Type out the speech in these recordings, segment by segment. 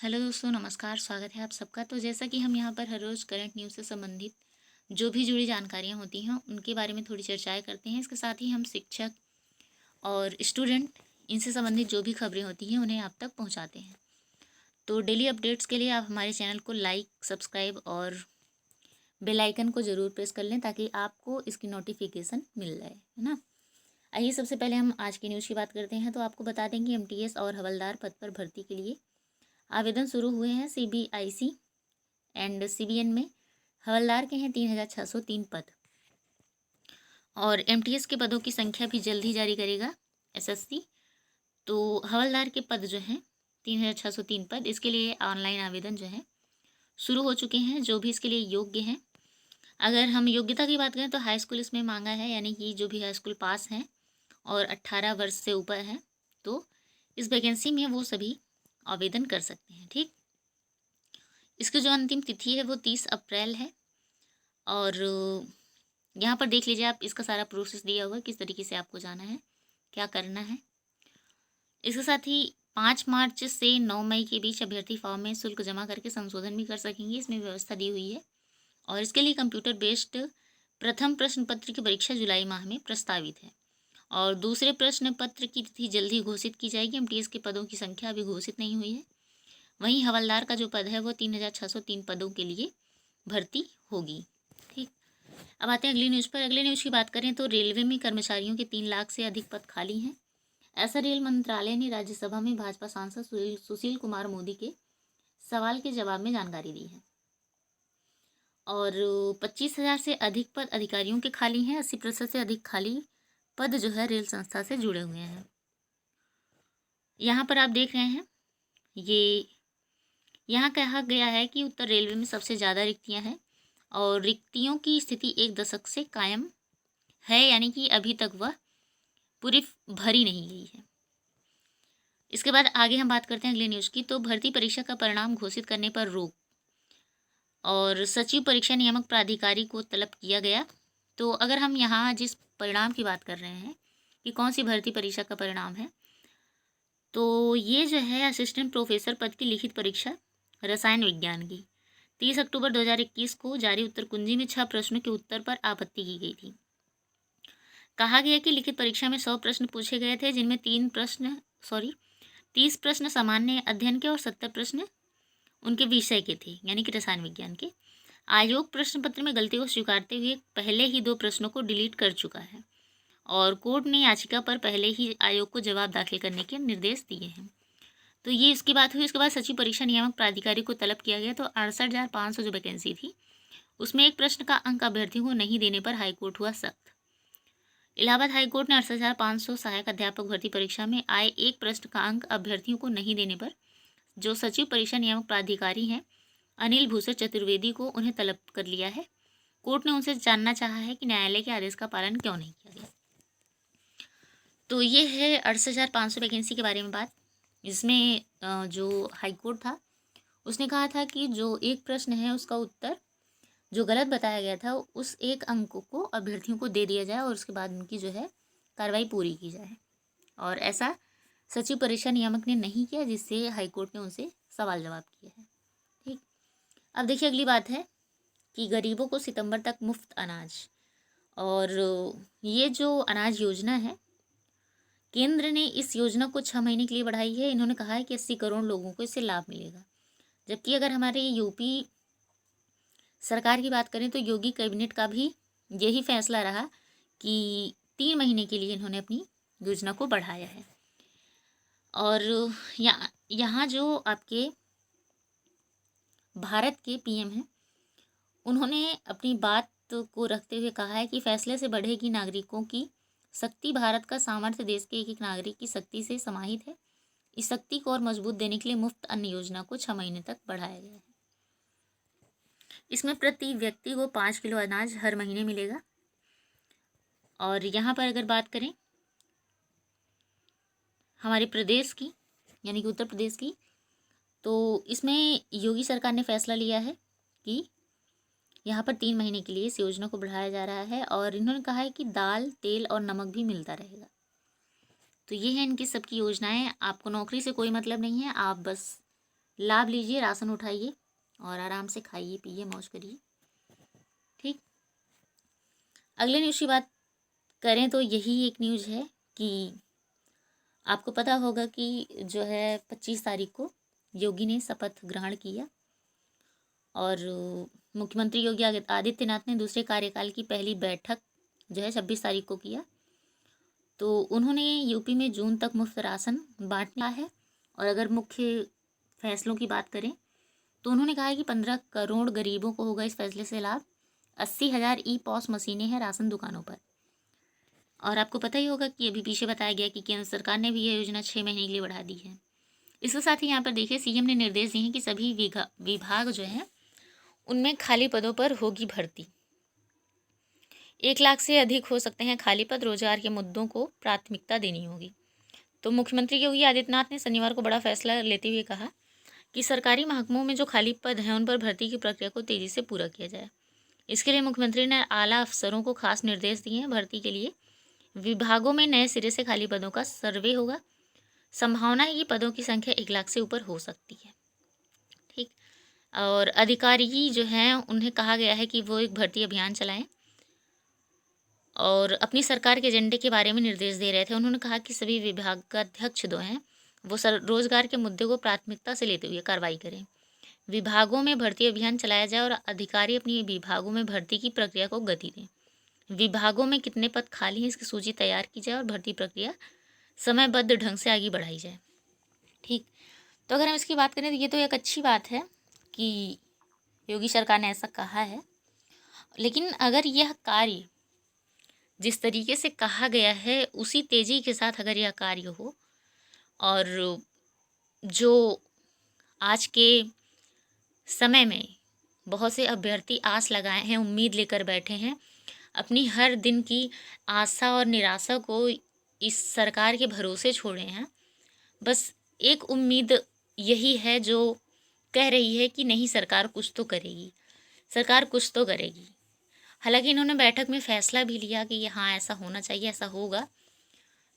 Hello दोस्तों, नमस्कार। स्वागत है आप सबका। तो जैसा कि हम यहाँ पर हर रोज़ करंट न्यूज़ से संबंधित जो भी जुड़ी जानकारियाँ होती हैं उनके बारे में थोड़ी चर्चाएं करते हैं। इसके साथ ही हम शिक्षक और स्टूडेंट इनसे संबंधित जो भी खबरें होती हैं उन्हें आप तक पहुँचाते हैं। तो डेली अपडेट्स के लिए आप हमारे चैनल को लाइक, सब्सक्राइब और बेल आइकन को ज़रूर प्रेस कर लें ताकि आपको इसकी नोटिफिकेशन मिल जाए, है ना। आइए सबसे पहले हम आज की न्यूज़ की बात करते हैं। तो आपको बता दें कि MTS और हवलदार पद पर भर्ती के लिए आवेदन शुरू हुए हैं। CBIC एंड CBN में हवलदार के हैं 3603 पद और MTS के पदों की संख्या भी जल्द ही जारी करेगा SSC। तो हवलदार के पद जो हैं 3603 पद, इसके लिए ऑनलाइन आवेदन जो है शुरू हो चुके हैं। जो भी इसके लिए योग्य हैं, अगर हम योग्यता की बात करें तो हाई स्कूल इसमें मांगा है, यानी कि जो भी हाई स्कूल पास हैं और 18 वर्ष से ऊपर हैं तो इस वैकेंसी में वो सभी आवेदन कर सकते हैं। ठीक, इसकी जो अंतिम तिथि है वो 30 अप्रैल है। और यहाँ पर देख लीजिए आप, इसका सारा प्रोसेस दिया हुआ है, किस तरीके से आपको जाना है, क्या करना है। इसके साथ ही 5 मार्च से 9 मई के बीच अभ्यर्थी फॉर्म में शुल्क जमा करके संशोधन भी कर सकेंगे, इसमें व्यवस्था दी हुई है। और इसके लिए कंप्यूटर बेस्ड प्रथम प्रश्न पत्र की परीक्षा जुलाई माह में प्रस्तावित है और दूसरे प्रश्न पत्र की तिथि जल्द ही घोषित की जाएगी। MTS के पदों की संख्या अभी घोषित नहीं हुई है। वहीं हवलदार का जो पद है वो 3603 पदों के लिए भर्ती होगी। ठीक, अब आते हैं अगली न्यूज़ पर। अगली न्यूज़ की बात करें तो रेलवे में कर्मचारियों के 3 लाख से अधिक पद खाली हैं। ऐसा रेल मंत्रालय ने राज्यसभा में भाजपा सांसद सुशील कुमार मोदी के सवाल के जवाब में जानकारी दी है। और 25,000 से अधिक पद अधिकारियों के खाली हैं। 80% से अधिक खाली पद जो है रेल संस्था से जुड़े हुए हैं। यहाँ पर आप देख रहे हैं, ये यहाँ कहा गया है कि उत्तर रेलवे में सबसे ज़्यादा रिक्तियाँ हैं और रिक्तियों की स्थिति 1 दशक से कायम है, यानी कि अभी तक वह पूरी भरी नहीं गई है। इसके बाद आगे हम बात करते हैं अगली न्यूज़ की। तो भर्ती परीक्षा का परिणाम घोषित करने पर रोक और सचिव परीक्षा नियामक प्राधिकारी को तलब किया गया। तो अगर हम यहाँ जिस परिणाम की बात कर रहे हैं कि कौन सी भर्ती परीक्षा का परिणाम है, तो ये जो है असिस्टेंट प्रोफेसर पद की लिखित परीक्षा रसायन विज्ञान की 30 अक्टूबर 2021 को जारी उत्तर कुंजी में 6 प्रश्नों के उत्तर पर आपत्ति की गई थी। कहा गया कि लिखित परीक्षा में 100 प्रश्न पूछे गए थे, जिनमें 30 प्रश्न सामान्य अध्ययन के और 70 प्रश्न उनके विषय के थे, यानी कि रसायन विज्ञान के। आयोग प्रश्न पत्र में गलती को स्वीकारते हुए पहले ही 2 प्रश्नों को डिलीट कर चुका है और कोर्ट ने याचिका पर पहले ही आयोग को जवाब दाखिल करने के निर्देश दिए हैं। तो ये इसकी बात हुई। इसके बाद सचिव परीक्षा नियामक प्राधिकारी को तलब किया गया। तो 68,500 जो वैकेंसी थी उसमें एक प्रश्न का अंक अभ्यर्थियों को नहीं देने पर हाईकोर्ट हुआ सख्त। इलाहाबाद हाईकोर्ट ने 68,500 सहायक अध्यापक भर्ती परीक्षा में आए एक प्रश्न का अंक अभ्यर्थियों को नहीं देने पर जो सचिव परीक्षा नियामक प्राधिकारी हैं अनिल भूषण चतुर्वेदी को उन्हें तलब कर लिया है। कोर्ट ने उनसे जानना चाहा है कि न्यायालय के आदेश का पालन क्यों नहीं किया गया। तो ये है 68,500 वैकेंसी के बारे में बात। इसमें जो हाईकोर्ट था उसने कहा था कि जो एक प्रश्न है उसका उत्तर जो गलत बताया गया था उस एक अंक को अभ्यर्थियों को दे दिया जाए और उसके बाद उनकी जो है कार्रवाई पूरी की जाए। और ऐसा सचिव परीक्षा नियामक ने नहीं किया, जिससे हाईकोर्ट ने उनसे सवाल जवाब किया है। ठीक, अब देखिए अगली बात है कि गरीबों को सितंबर तक मुफ्त अनाज। और ये जो अनाज योजना है, केंद्र ने इस योजना को 6 महीने के लिए बढ़ाई है। इन्होंने कहा है कि 80 करोड़ लोगों को इससे लाभ मिलेगा। जबकि अगर हमारे यूपी सरकार की बात करें तो योगी कैबिनेट का भी यही फैसला रहा कि 3 महीने के लिए इन्होंने अपनी योजना को बढ़ाया है। और यहाँ जो आपके भारत के PM हैं उन्होंने अपनी बात को रखते हुए कहा है कि फैसले से बढ़ेगी नागरिकों की शक्ति। भारत का सामर्थ्य देश के एक एक नागरिक की शक्ति से समाहित है। इस शक्ति को और मजबूत देने के लिए मुफ्त अन्न योजना को 6 महीने तक बढ़ाया गया है। इसमें प्रति व्यक्ति को 5 किलो अनाज हर महीने मिलेगा। और यहाँ पर अगर बात करें हमारे प्रदेश की, यानी कि उत्तर प्रदेश की, तो इसमें योगी सरकार ने फैसला लिया है कि यहाँ पर 3 महीने के लिए इस योजना को बढ़ाया जा रहा है। और इन्होंने कहा है कि दाल, तेल और नमक भी मिलता रहेगा। तो ये है इनकी सबकी योजनाएं। आपको नौकरी से कोई मतलब नहीं है, आप बस लाभ लीजिए, राशन उठाइए और आराम से खाइए पिए मौज करिए। ठीक, अगले न्यूज़ की बात करें तो यही एक न्यूज़ है कि आपको पता होगा कि जो है 25 तारीख को योगी ने शपथ ग्रहण किया और मुख्यमंत्री योगी आदित्यनाथ ने दूसरे कार्यकाल की पहली बैठक जो है 26 तारीख को किया। तो उन्होंने यूपी में जून तक मुफ्त राशन बांटना है। और अगर मुख्य फैसलों की बात करें तो उन्होंने कहा है कि 15 करोड़ गरीबों को होगा इस फैसले से लाभ। 80,000 ई पॉस मशीनें हैं राशन दुकानों पर। और आपको पता ही होगा कि अभी पीछे बताया गया कि केंद्र सरकार ने भी यह योजना 6 महीने के लिए बढ़ा दी है। इसके साथ ही यहाँ पर देखिए सीएम ने निर्देश दिए हैं कि सभी विभाग जो हैं उनमें खाली पदों पर होगी भर्ती। 1 लाख से अधिक हो सकते हैं खाली पद। रोजगार के मुद्दों को प्राथमिकता देनी होगी। तो मुख्यमंत्री योगी आदित्यनाथ ने शनिवार को बड़ा फैसला लेते हुए कहा कि सरकारी महकमों में जो खाली पद हैं उन पर भर्ती की प्रक्रिया को तेजी से पूरा किया जाए। इसके लिए मुख्यमंत्री ने आला अफसरों को खास निर्देश दिए हैं। भर्ती के लिए विभागों में नए सिरे से खाली पदों का सर्वे होगा। संभावना है कि पदों की संख्या 1 लाख से ऊपर हो सकती है। ठीक, और अधिकारी जो हैं उन्हें कहा गया है कि वो एक भर्ती अभियान चलाएं और अपनी सरकार के एजेंडे के बारे में निर्देश दे रहे थे। उन्होंने कहा कि सभी विभाग का अध्यक्ष जो हैं वो रोजगार के मुद्दे को प्राथमिकता से लेते हुए कार्रवाई करें। विभागों में भर्ती अभियान चलाया जाए और अधिकारी अपनी विभागों में भर्ती की प्रक्रिया को गति दें। विभागों में कितने पद खाली हैं इसकी सूची तैयार की जाए और भर्ती प्रक्रिया समयबद्ध ढंग से आगे बढ़ाई जाए। ठीक, तो अगर हम इसकी बात करें तो ये तो एक अच्छी बात है कि योगी सरकार ने ऐसा कहा है। लेकिन अगर यह कार्य जिस तरीके से कहा गया है उसी तेज़ी के साथ अगर यह कार्य हो और जो आज के समय में बहुत से अभ्यर्थी आस लगाए हैं, उम्मीद लेकर बैठे हैं, अपनी हर दिन की आशा और निराशा को इस सरकार के भरोसे छोड़े हैं। बस एक उम्मीद यही है जो कह रही है कि नहीं सरकार कुछ तो करेगी, सरकार कुछ तो करेगी। हालांकि इन्होंने बैठक में फैसला भी लिया कि हाँ ऐसा होना चाहिए, ऐसा होगा,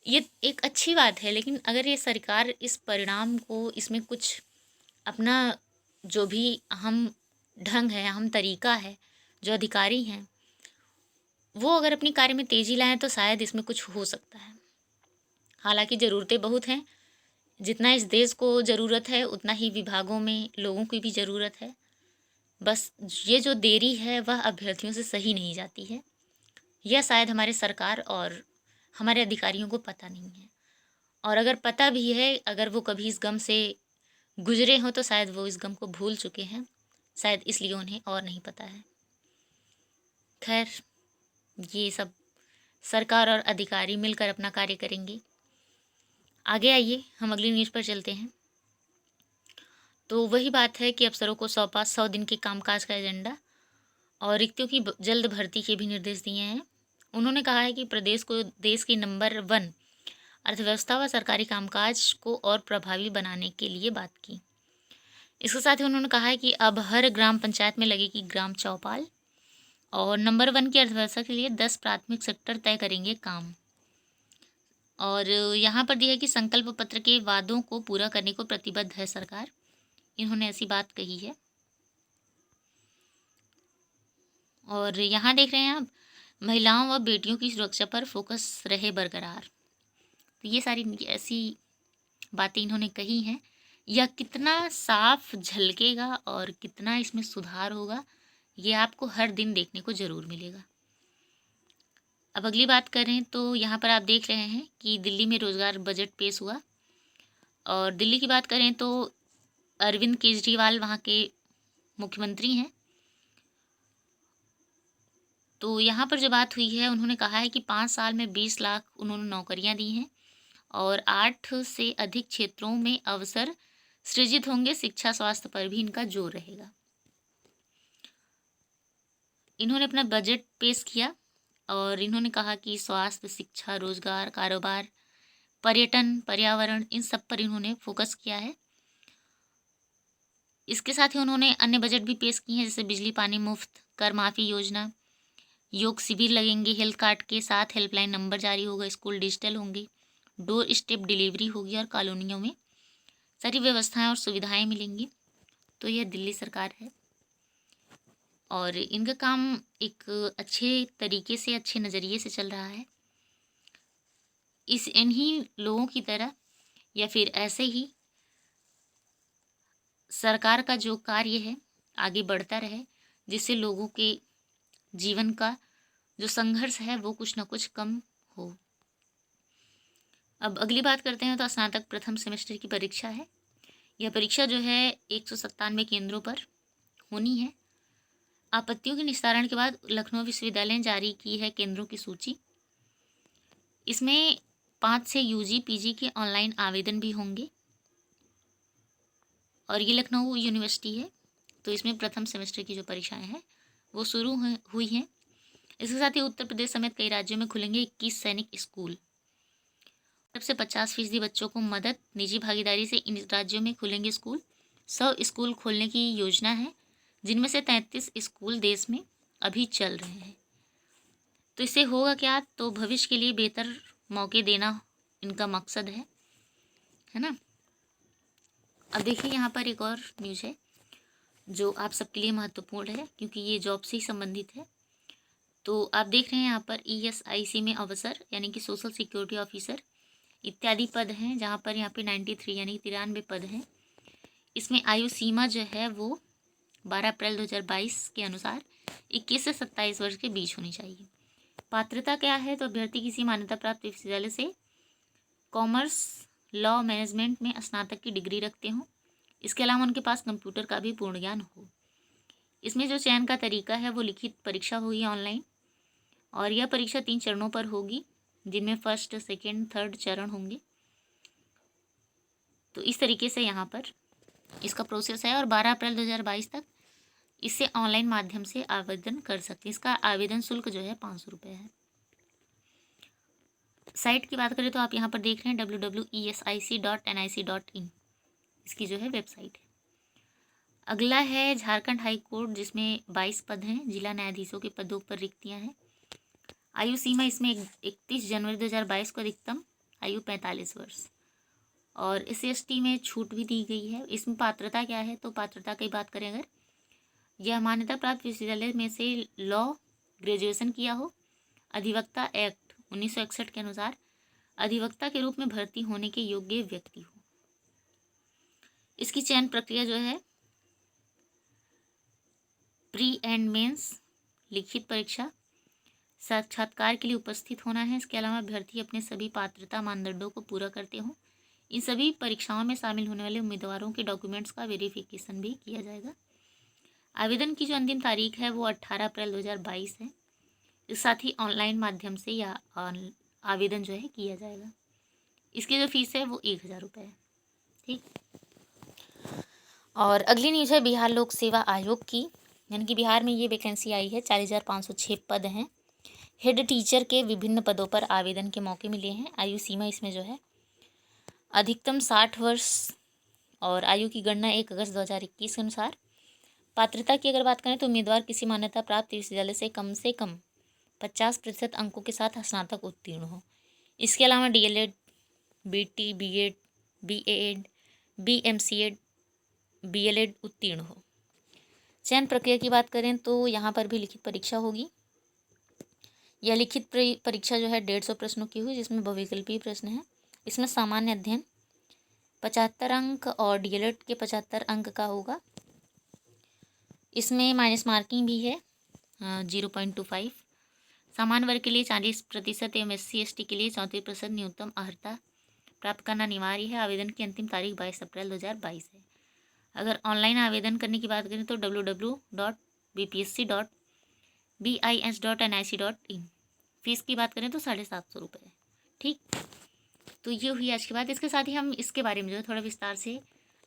ये एक अच्छी बात है। लेकिन अगर ये सरकार इस परिणाम को, इसमें कुछ अपना जो भी अहम ढंग है, अहम तरीका है, जो अधिकारी हैं वो अगर अपनी कार्य में तेज़ी लाएं तो शायद इसमें कुछ हो सकता है। हालांकि ज़रूरतें बहुत हैं, जितना इस देश को ज़रूरत है उतना ही विभागों में लोगों की भी ज़रूरत है। बस ये जो देरी है वह अभ्यर्थियों से सही नहीं जाती है। यह शायद हमारे सरकार और हमारे अधिकारियों को पता नहीं है। और अगर पता भी है, अगर वो कभी इस गम से गुजरे हों तो शायद वो इस गम को भूल चुके हैं, शायद इसलिए उन्हें और नहीं पता है। खैर, ये सब सरकार और अधिकारी मिलकर अपना कार्य करेंगे। आगे आइए हम अगली न्यूज़ पर चलते हैं। तो वही बात है कि अफसरों को सौंपा 100 दिन के कामकाज का एजेंडा और रिक्तियों की जल्द भर्ती के भी निर्देश दिए हैं। उन्होंने कहा है कि प्रदेश को देश की नंबर 1 अर्थव्यवस्था व सरकारी कामकाज को और प्रभावी बनाने के लिए बात की। इसके साथ ही उन्होंने कहा है कि अब हर ग्राम पंचायत में लगेगी ग्राम चौपाल और नंबर 1 की अर्थव्यवस्था के लिए 10 प्राथमिक सेक्टर तय करेंगे काम। और यहाँ पर दिया है कि संकल्प पत्र के वादों को पूरा करने को प्रतिबद्ध है सरकार। इन्होंने ऐसी बात कही है। और यहाँ देख रहे हैं आप, महिलाओं व बेटियों की सुरक्षा पर फोकस रहे बरकरार। तो ये सारी ऐसी बातें इन्होंने कही हैं। यह कितना साफ झलकेगा और कितना इसमें सुधार होगा ये आपको हर दिन देखने को ज़रूर मिलेगा। अब अगली बात करें तो यहाँ पर आप देख रहे हैं कि दिल्ली में रोज़गार बजट पेश हुआ। और दिल्ली की बात करें तो अरविंद केजरीवाल वहाँ के मुख्यमंत्री हैं। तो यहाँ पर जो बात हुई है, उन्होंने कहा है कि 5 साल में 20 लाख उन्होंने नौकरियाँ दी हैं और 8 से अधिक क्षेत्रों में अवसर सृजित होंगे। शिक्षा स्वास्थ्य पर भी इनका जोर रहेगा। इन्होंने अपना बजट पेश किया और इन्होंने कहा कि स्वास्थ्य, शिक्षा, रोजगार, कारोबार, पर्यटन, पर्यावरण, इन सब पर इन्होंने फोकस किया है। इसके साथ ही उन्होंने अन्य बजट भी पेश किए हैं, जैसे बिजली पानी मुफ्त, कर माफ़ी योजना, योग शिविर लगेंगे, हेल्थ कार्ड के साथ हेल्पलाइन नंबर जारी होगा, स्कूल डिजिटल होंगे, डोर स्टेप डिलीवरी होगी और कॉलोनियों में सारी व्यवस्थाएं और सुविधाएं मिलेंगी। तो यह दिल्ली सरकार है और इनका काम एक अच्छे तरीके से, अच्छे नज़रिए से चल रहा है। इन्हीं लोगों की तरह या फिर ऐसे ही सरकार का जो कार्य है आगे बढ़ता रहे, जिससे लोगों के जीवन का जो संघर्ष है वो कुछ ना कुछ कम हो। अब अगली बात करते हैं तो स्नातक प्रथम सेमेस्टर की परीक्षा है। यह परीक्षा जो है 197 केंद्रों पर होनी है। आपत्तियों के निस्तारण के बाद लखनऊ विश्वविद्यालय ने जारी की है केंद्रों की सूची। इसमें 5 से यूजी पीजी के ऑनलाइन आवेदन भी होंगे और ये लखनऊ यूनिवर्सिटी है, तो इसमें प्रथम सेमेस्टर की जो परीक्षाएं हैं वो शुरू हुई हैं। इसके साथ ही उत्तर प्रदेश समेत कई राज्यों में खुलेंगे 21 सैनिक स्कूल। सबसे 50% बच्चों को मदद, निजी भागीदारी से इन राज्यों में खुलेंगे स्कूल। 100 स्कूल खोलने की योजना है, जिनमें से 33 स्कूल देश में अभी चल रहे हैं। तो इससे होगा क्या, तो भविष्य के लिए बेहतर मौके देना इनका मकसद है ना। अब देखिए यहाँ पर एक और न्यूज़ है जो आप सबके लिए महत्वपूर्ण है, क्योंकि ये जॉब से ही संबंधित है। तो आप देख रहे हैं यहाँ पर ESIC में अफसर यानी कि सोशल सिक्योरिटी ऑफिसर इत्यादि पद हैं, जहाँ पर यहाँ पे 93 यानी 93 पद हैं। इसमें आयु सीमा जो है वो 12 अप्रैल 2022 के अनुसार 21 से 27 वर्ष के बीच होनी चाहिए। पात्रता क्या है, तो अभ्यर्थी किसी मान्यता प्राप्त विश्वविद्यालय से कॉमर्स, लॉ, मैनेजमेंट में स्नातक की डिग्री रखते हों। इसके अलावा उनके पास कंप्यूटर का भी पूर्ण ज्ञान हो। इसमें जो चयन का तरीका है वो लिखित परीक्षा होगी ऑनलाइन, और यह परीक्षा 3 चरणों पर होगी, जिनमें फर्स्ट, सेकेंड, थर्ड चरण होंगे। तो इस तरीके से यहाँ पर इसका प्रोसेस है और 12 अप्रैल 2022 तक इससे ऑनलाइन माध्यम से आवेदन कर सकते हैं। इसका आवेदन शुल्क जो है 500 रुपये है। साइट की बात करें तो आप यहाँ पर देख रहे हैं www.esic.nic.in, इसकी जो है वेबसाइट है। अगला है झारखंड हाई कोर्ट, जिसमें 22 पद हैं। जिला न्यायाधीशों के पदों पर रिक्तियाँ हैं। आयु सीमा इसमें 31 जनवरी 2022 को अधिकतम आयु 45 वर्ष, और SC/ST में छूट भी दी गई है। इसमें पात्रता क्या है, तो पात्रता की बात करें अगर, यह मान्यता प्राप्त विश्वविद्यालय में से लॉ ग्रेजुएशन किया हो, अधिवक्ता एक्ट 1961 के अनुसार अधिवक्ता के रूप में भर्ती होने के योग्य व्यक्ति हो। इसकी चयन प्रक्रिया जो है प्री एंड मेंस, लिखित परीक्षा, साक्षात्कार के लिए उपस्थित होना है। इसके अलावा अभ्यर्थी अपने सभी पात्रता मानदंडों को पूरा करते हों। इन सभी परीक्षाओं में शामिल होने वाले उम्मीदवारों के डॉक्यूमेंट्स का वेरिफिकेशन भी किया जाएगा। आवेदन की जो अंतिम तारीख है वो 18 अप्रैल 2022 है। इस साथ ही ऑनलाइन माध्यम से या आवेदन जो है किया जाएगा। इसकी जो फीस है वो 1000 रुपये है। ठीक। और अगली न्यूज़ है बिहार लोक सेवा आयोग की, यानी कि बिहार में ये वैकेंसी आई है। 40,506 पद हैं। हेड टीचर के विभिन्न पदों पर आवेदन के मौके मिले हैं। आयु सीमा इसमें जो है अधिकतम 60 वर्ष, और आयु की गणना 1 अगस्त 2021 के अनुसार। पात्रता की अगर बात करें तो उम्मीदवार किसी मान्यता प्राप्त विश्वविद्यालय से कम 50% अंकों के साथ स्नातक उत्तीर्ण हो। इसके अलावा DLED, BT, BEd, BAed, BMCEd, BLEd उत्तीर्ण हो। चयन प्रक्रिया की बात करें तो यहाँ पर भी लिखित परीक्षा होगी। यह लिखित परीक्षा जो है 150 प्रश्नों की हुई, जिसमें बहुविकल्पीय प्रश्न है। इसमें सामान्य अध्ययन 75 अंक और DLED के 75 अंक का होगा। इसमें माइनस मार्किंग भी है 0.25। सामान्य वर्ग के लिए 40% एवं SC/ST के लिए 34% न्यूनतम अर्हता प्राप्त करना अनिवार्य है। आवेदन की अंतिम तारीख 22 अप्रैल 2022 है। अगर ऑनलाइन आवेदन करने की बात करें तो www.bpsc.bis.nic.in। फीस की बात करें तो 750 रुपये है। ठीक। तो ये हुई आज की बात। इसके साथ ही हम इसके बारे में जो है थोड़ा विस्तार से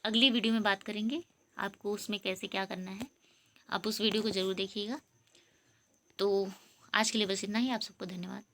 अगली वीडियो में बात करेंगे, आपको उसमें कैसे क्या करना है। आप उस वीडियो को ज़रूर देखिएगा। तो आज के लिए बस इतना ही। आप सबको धन्यवाद।